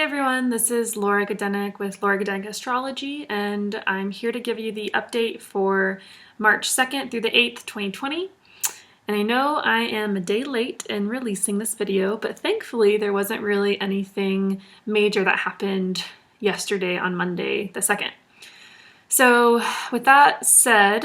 Hey everyone, this is Laura Gadenik with Laura Gadenik Astrology, and I'm here to give you the update for March 2nd through the 8th, 2020. And I know I am a day late in releasing this video, but thankfully there wasn't really anything major that happened yesterday on Monday the 2nd. So with that said,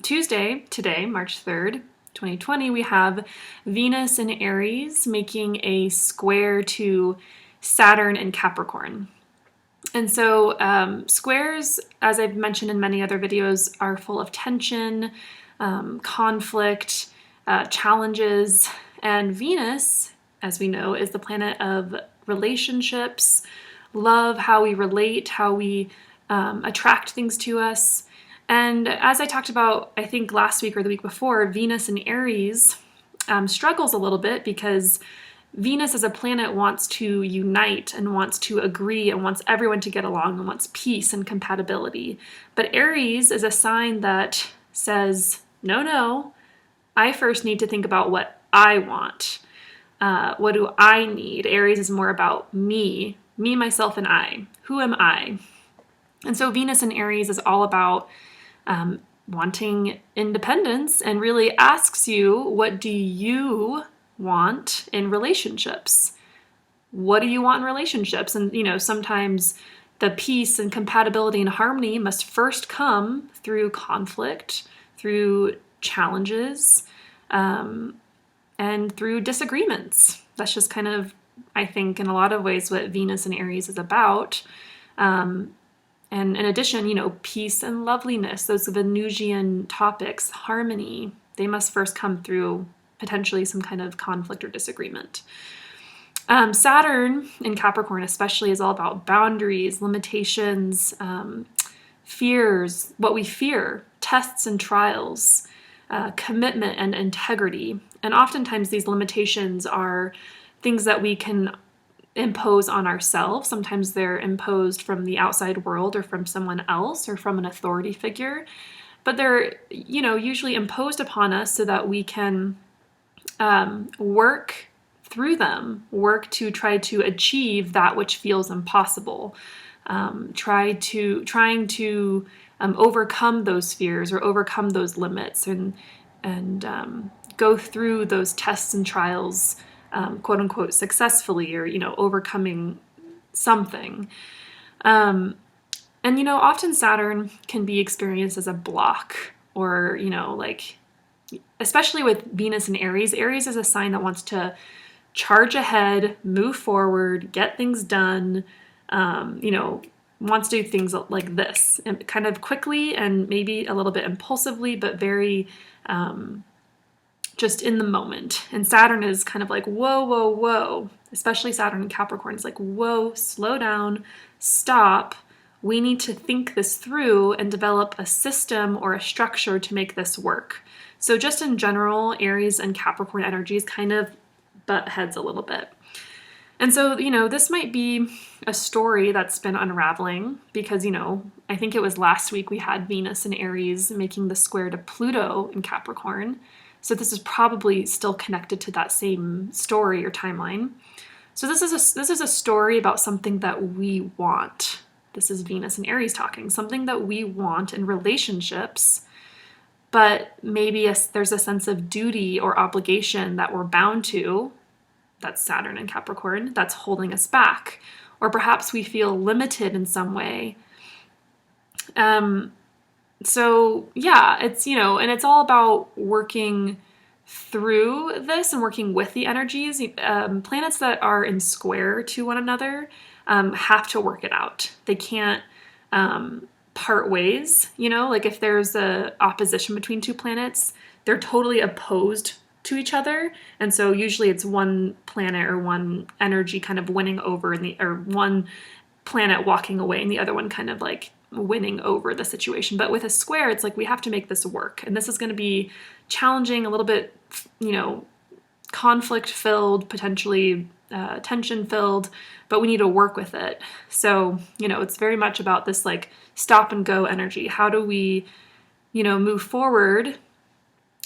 Tuesday, today, March 3rd, 2020, we have Venus in Aries making a square to Saturn and Capricorn. And so squares, as I've mentioned in many other videos, are full of tension, conflict, challenges, and Venus, as we know, is the planet of relationships, love, how we relate, how we attract things to us. And as I talked about, I think last week or the week before, Venus in Aries struggles a little bit because Venus as a planet wants to unite and wants to agree and wants everyone to get along and wants peace and compatibility. But Aries is a sign that says, no, I first need to think about what I want. What do I need? Aries is more about me, myself, and I. Who am I? And so Venus in Aries is all about wanting independence and really asks you, what do you want in relationships? What do you want in relationships? And, sometimes the peace and compatibility and harmony must first come through conflict, through challenges, and through disagreements. That's just kind of, I think, in a lot of ways what Venus in Aries is about. And in addition, peace and loveliness, those Venusian topics, harmony, they must first come through potentially some kind of conflict or disagreement. Saturn in Capricorn especially is all about boundaries, limitations, fears, what we fear, tests and trials, commitment and integrity. And oftentimes these limitations are things that we can impose on ourselves. Sometimes they're imposed from the outside world or from someone else or from an authority figure. But they're, usually imposed upon us so that we can work through them, work to try to achieve that which feels impossible, trying to overcome those fears or overcome those limits and go through those tests and trials, quote unquote, successfully, or overcoming something. And often Saturn can be experienced as a block, or especially with Venus in Aries. Aries is a sign that wants to charge ahead, move forward, get things done, wants to do things like this, and kind of quickly and maybe a little bit impulsively, but very just in the moment. And Saturn is kind of like, whoa, especially Saturn in Capricorn is like, whoa, slow down, stop. We need to think this through and develop a system or a structure to make this work. So just in general, Aries and Capricorn energies kind of butt heads a little bit. And so, this might be a story that's been unraveling because, I think it was last week we had Venus in Aries making the square to Pluto in Capricorn. So this is probably still connected to that same story or timeline. So this is a story about something that we want. This is Venus in Aries talking, something that we want in relationships, but maybe there's a sense of duty or obligation that we're bound to. That's Saturn and Capricorn, that's holding us back. Or perhaps we feel limited in some way. So yeah, it's, and it's all about working through this and working with the energies. Planets that are in square to one another have to work it out. They can't part ways, like if there's a opposition between two planets, they're totally opposed to each other. And so usually it's one planet or one energy kind of winning over or one planet walking away and the other one kind of like winning over the situation. But with a square, it's like we have to make this work. And this is going to be challenging, a little bit, conflict filled, potentially tension filled, but we need to work with it. So, it's very much about this like stop and go energy. How do we, move forward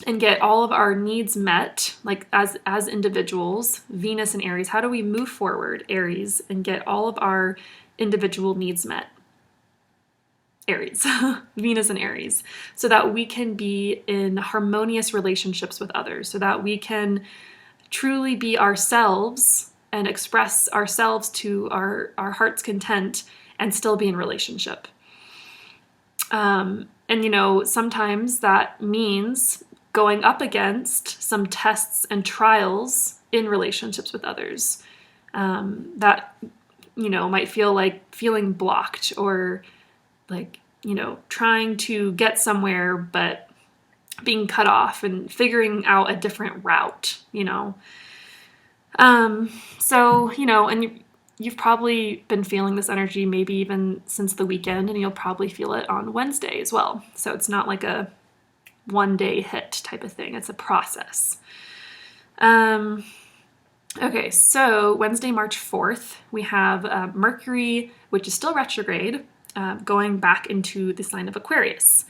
and get all of our needs met, like as individuals, Venus and Aries. How do we move forward, Aries, and get all of our individual needs met? Aries, Venus and Aries, so that we can be in harmonious relationships with others, so that we can truly be ourselves and express ourselves to our heart's content and still be in relationship. And, you know, sometimes that means going up against some tests and trials in relationships with others that, you know, might feel like feeling blocked or like, you know, trying to get somewhere but being cut off and figuring out a different route, you know. So, you know, and you've probably been feeling this energy maybe even since the weekend, and you'll probably feel it on Wednesday as well. So it's not like a one-day hit type of thing. It's a process. Okay, so Wednesday, March 4th, we have Mercury, which is still retrograde, going back into the sign of Aquarius.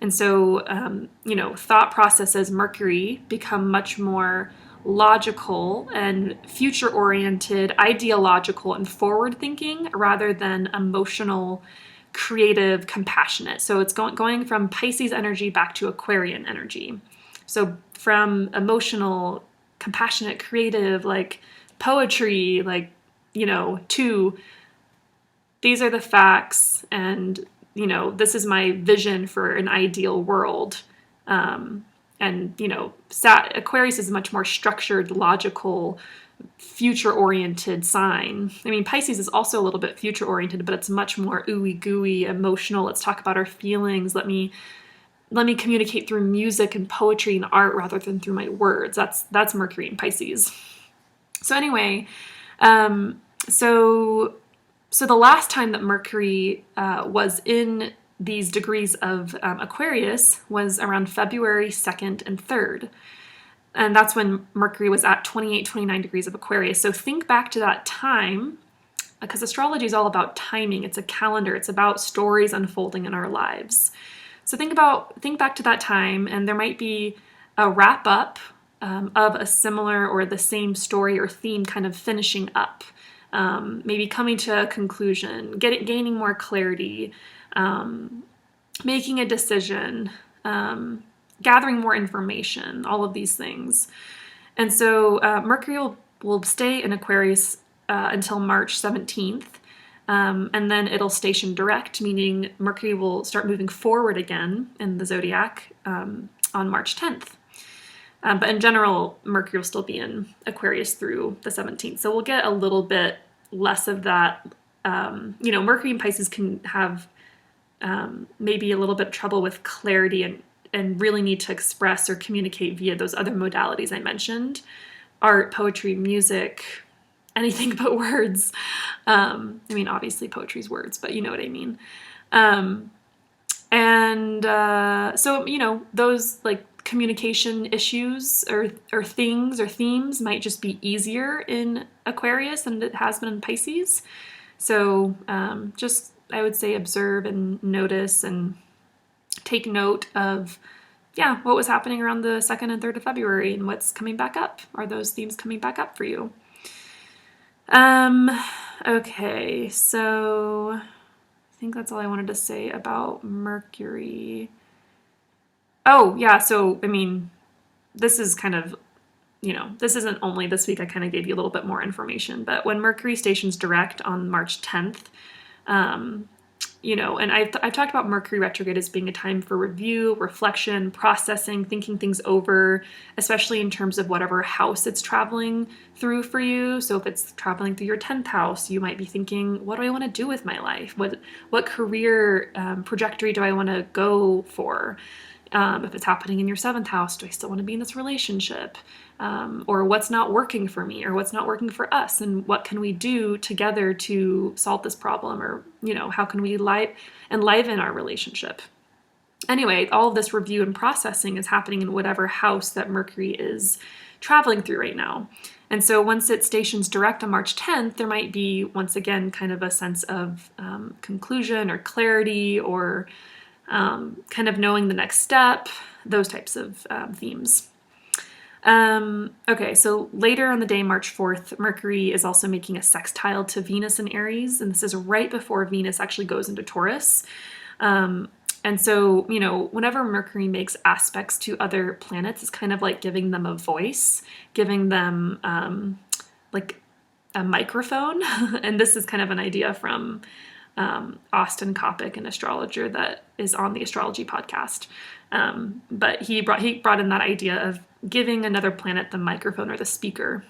And so, you know, thought processes, Mercury, become much more logical and future-oriented, ideological, and forward-thinking rather than emotional, creative, compassionate. So it's going from Pisces energy back to Aquarian energy. So from emotional, compassionate, creative, like poetry, like, you know, to these are the facts and, you know, this is my vision for an ideal world. And, you know, Aquarius is a much more structured, logical, future-oriented sign. I mean, Pisces is also a little bit future-oriented, but it's much more ooey gooey, emotional. Let's talk about our feelings. Let me communicate through music and poetry and art rather than through my words. That's Mercury in Pisces. So anyway, so the last time that Mercury was in these degrees of Aquarius was around February 2nd and 3rd. And that's when Mercury was at 28, 29 degrees of Aquarius. So think back to that time, because astrology is all about timing. It's a calendar. It's about stories unfolding in our lives. So think back to that time, and there might be a wrap up of a similar or the same story or theme kind of finishing up. Maybe coming to a conclusion, gaining more clarity, making a decision, gathering more information, all of these things. And so Mercury will stay in Aquarius until March 17th, and then it'll station direct, meaning Mercury will start moving forward again in the zodiac on March 10th. But in general, Mercury will still be in Aquarius through the 17th. So we'll get a little bit less of that. You know, Mercury and Pisces can have maybe a little bit of trouble with clarity and really need to express or communicate via those other modalities I mentioned. Art, poetry, music, anything but words. I mean, obviously poetry's words, but you know what I mean. So, you know, those like communication issues or things or themes might just be easier in Aquarius than it has been in Pisces. So just, I would say, observe and notice and take note of, yeah, what was happening around the 2nd and 3rd of February and what's coming back up. Are those themes coming back up for you? Okay, so I think that's all I wanted to say about Mercury. Oh, yeah, so, I mean, this is kind of, you know, this isn't only this week. I kind of gave you a little bit more information, but when Mercury stations direct on March 10th, you know, and I've talked about Mercury retrograde as being a time for review, reflection, processing, thinking things over, especially in terms of whatever house it's traveling through for you. So if it's traveling through your 10th house, you might be thinking, what do I want to do with my life? What career trajectory do I want to go for? If it's happening in your 7th house, do I still want to be in this relationship? Or what's not working for me, or what's not working for us, and what can we do together to solve this problem? Or, you know, how can we enliven our relationship? Anyway, all of this review and processing is happening in whatever house that Mercury is traveling through right now. And so once it stations direct on March 10th, there might be, once again, kind of a sense of conclusion or clarity or kind of knowing the next step. those types of themes. Okay, so later on the day, March 4th, Mercury is also making a sextile to Venus in Aries, and this is right before Venus actually goes into Taurus. And so, you know, whenever Mercury makes aspects to other planets, it's kind of like giving them a voice, giving them like a microphone. And this is kind of an idea from Austin Coppock, an astrologer that is on the Astrology podcast. But he brought in that idea of giving another planet the microphone or the speaker.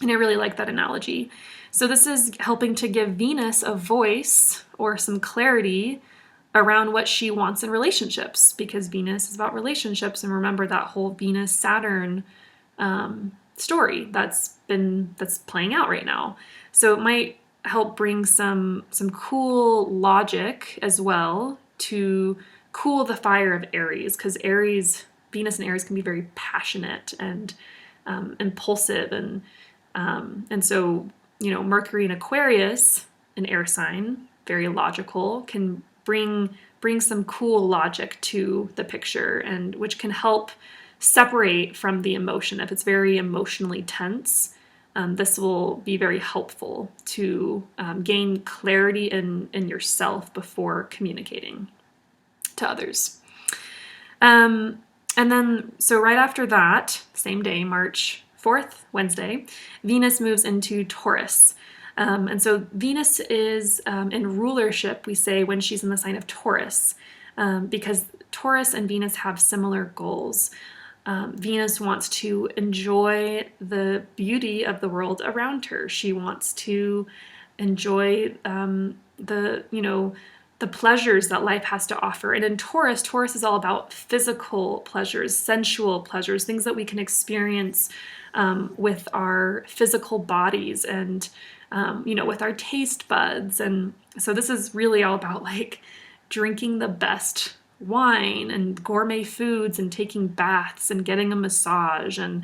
And I really like that analogy. So this is helping to give Venus a voice or some clarity around what she wants in relationships, because Venus is about relationships. And remember that whole Venus-Saturn story that's playing out right now. So it might help bring some cool logic as well to cool the fire of Aries, because Venus and Aries can be very passionate and impulsive, and so, you know, Mercury in Aquarius, an air sign, very logical, can bring some cool logic to the picture, and which can help separate from the emotion. If it's very emotionally tense, this will be very helpful to gain clarity in yourself before communicating to others. And then, so right after that, same day, March 4th, Wednesday, Venus moves into Taurus. And so Venus is in rulership, we say, when she's in the sign of Taurus, because Taurus and Venus have similar goals. Venus wants to enjoy the beauty of the world around her. She wants to enjoy the pleasures that life has to offer. And in Taurus is all about physical pleasures, sensual pleasures, things that we can experience with our physical bodies and with our taste buds. And so this is really all about like drinking the best wine and gourmet foods and taking baths and getting a massage. And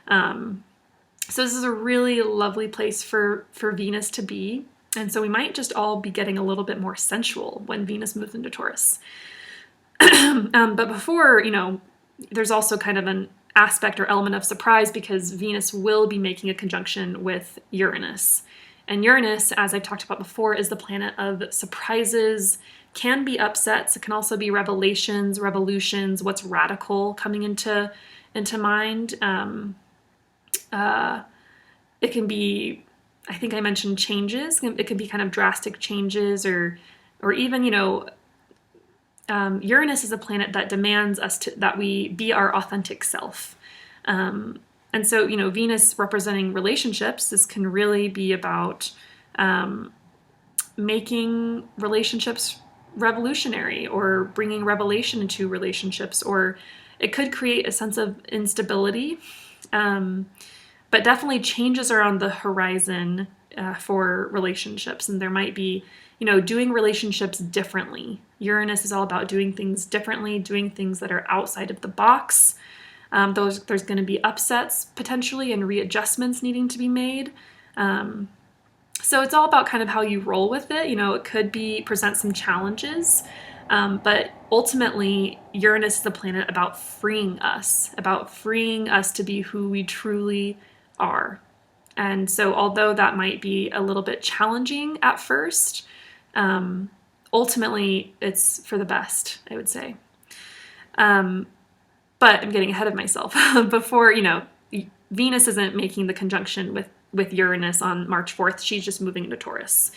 so this is a really lovely place for Venus to be. And so we might just all be getting a little bit more sensual when Venus moves into Taurus. But before, there's also kind of an aspect or element of surprise, because Venus will be making a conjunction with Uranus. And Uranus, as I've talked about before, is the planet of surprises, can be upsets. It can also be revelations, revolutions, what's radical coming into mind. It can be, I think I mentioned changes. It can be kind of drastic changes, or even, Uranus is a planet that demands that we be our authentic self. And so, Venus representing relationships, this can really be about making relationships revolutionary or bringing revelation into relationships, or it could create a sense of instability, but definitely changes are on the horizon for relationships. And there might be, doing relationships differently. Uranus is all about doing things differently, doing things that are outside of the box. There's going to be upsets potentially and readjustments needing to be made. So it's all about kind of how you roll with it. It could present some challenges, but ultimately Uranus is the planet about freeing us to be who we truly are. And so although that might be a little bit challenging at first, ultimately it's for the best, I would say. But I'm getting ahead of myself. Before, Venus isn't making the conjunction with Uranus on March 4th. She's just moving into Taurus.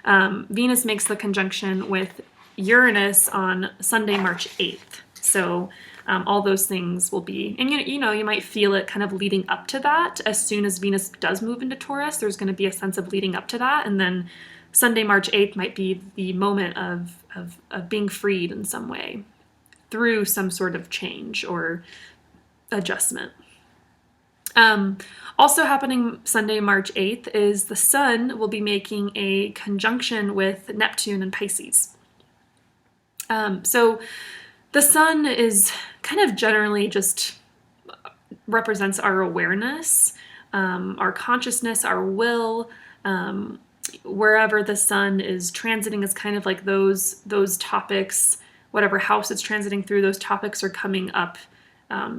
Venus makes the conjunction with Uranus on Sunday, March 8th. So all those things will be, and you might feel it kind of leading up to that. As soon as Venus does move into Taurus, there's going to be a sense of leading up to that. And then Sunday, March 8th might be the moment of being freed in some way through some sort of change or adjustment. Also happening Sunday, March 8th is the Sun will be making a conjunction with Neptune and Pisces. So the Sun is kind of generally just represents our awareness, our consciousness, our will. Wherever the Sun is transiting is kind of like those topics whatever house it's transiting through, those topics are coming up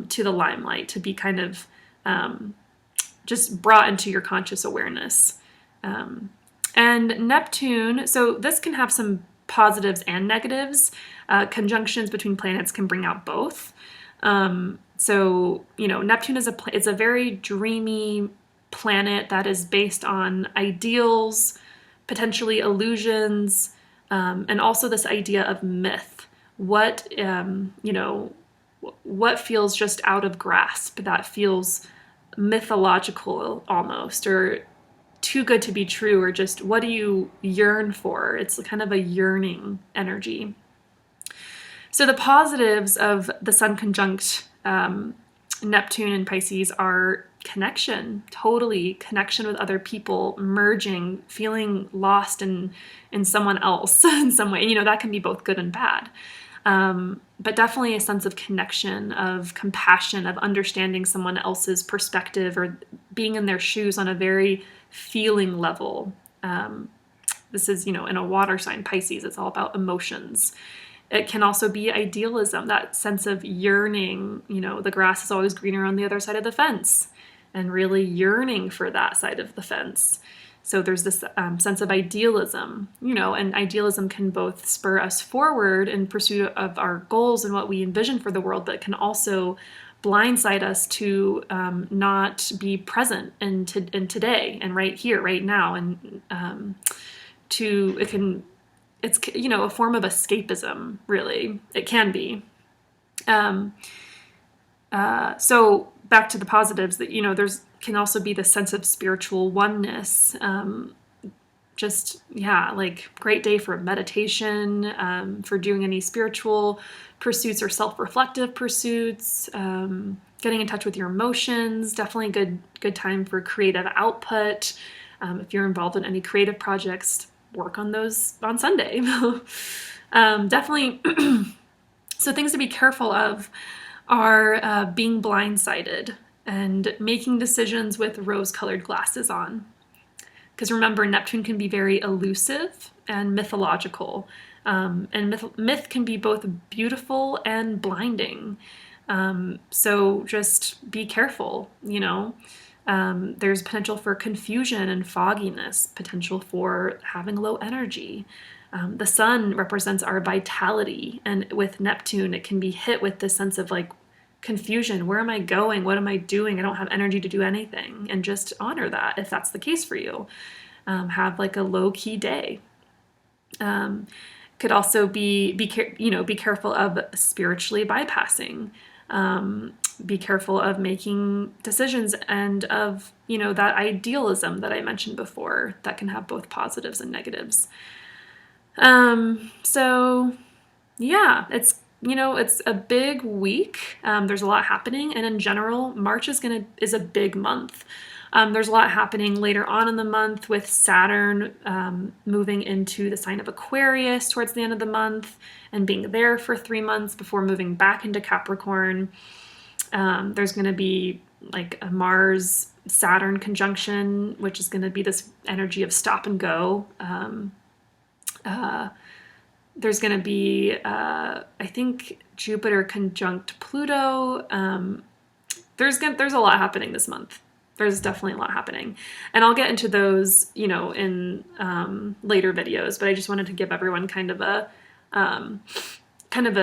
to the limelight to be kind of just brought into your conscious awareness. And Neptune, so this can have some positives and negatives. Conjunctions between planets can bring out both. So, Neptune is a very dreamy planet that is based on ideals, potentially illusions, and also this idea of myth. What feels just out of grasp, that feels mythological almost, or too good to be true, or just what do you yearn for? It's kind of a yearning energy. So the positives of the Sun conjunct Neptune and Pisces are connection, totally connection with other people, merging, feeling lost in someone else in some way. That can be both good and bad. But definitely a sense of connection, of compassion, of understanding someone else's perspective or being in their shoes on a very feeling level. This is, in a water sign, Pisces, it's all about emotions. It can also be idealism, that sense of yearning, the grass is always greener on the other side of the fence, and really yearning for that side of the fence. So there's this sense of idealism, and idealism can both spur us forward in pursuit of our goals and what we envision for the world, but it can also blindside us to not be present in today and right here, right now, and it's a form of escapism, really. It can be. So back to the positives, that there's can also be the sense of spiritual oneness. Great day for meditation, for doing any spiritual pursuits or self-reflective pursuits, getting in touch with your emotions. Definitely good time for creative output. If you're involved in any creative projects, work on those on Sunday. Definitely. So things to be careful of are being blindsided and making decisions with rose-colored glasses on. Because remember, Neptune can be very elusive and mythological. And myth can be both beautiful and blinding. So just be careful, There's potential for confusion and fogginess, potential for having low energy. The sun represents our vitality, and with Neptune, it can be hit with this sense of confusion. Where am I going? What am I doing? I don't have energy to do anything. And just honor that if that's the case for you. Have a low-key day. Could also be careful of spiritually bypassing. Be careful of making decisions and of, that idealism that I mentioned before that can have both positives and negatives. So yeah, it's a big week. There's a lot happening, and in general, March is a big month. There's a lot happening later on in the month with Saturn moving into the sign of Aquarius towards the end of the month and being there for 3 months before moving back into Capricorn. There's going to be a Mars-Saturn conjunction, which is going to be this energy of stop and go. There's going to be, I think, Jupiter conjunct Pluto. There's a lot happening this month. There's definitely a lot happening. And I'll get into those, in later videos, but I just wanted to give everyone kind of a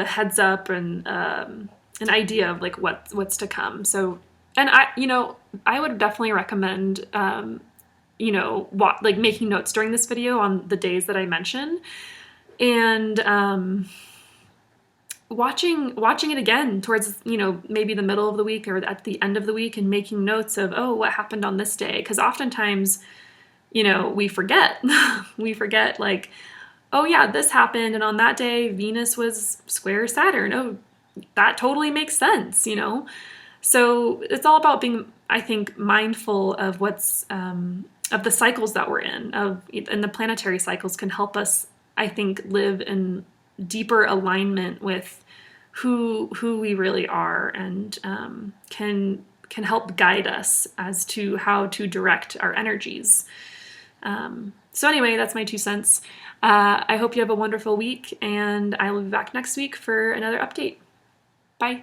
heads up and an idea of what's to come. So, and I would definitely recommend, making notes during this video on the days that I mention, and watching it again towards, maybe the middle of the week or at the end of the week, and making notes of, what happened on this day. Because oftentimes, we forget. We forget oh yeah, this happened, and on that day, Venus was square Saturn. Oh, that totally makes sense, So it's all about being, I think, mindful of what's, of the cycles that we're in, and the planetary cycles can help us, I think, live in deeper alignment with who we really are, and can help guide us as to how to direct our energies. So anyway, that's my 2 cents. I hope you have a wonderful week, and I will be back next week for another update. Bye.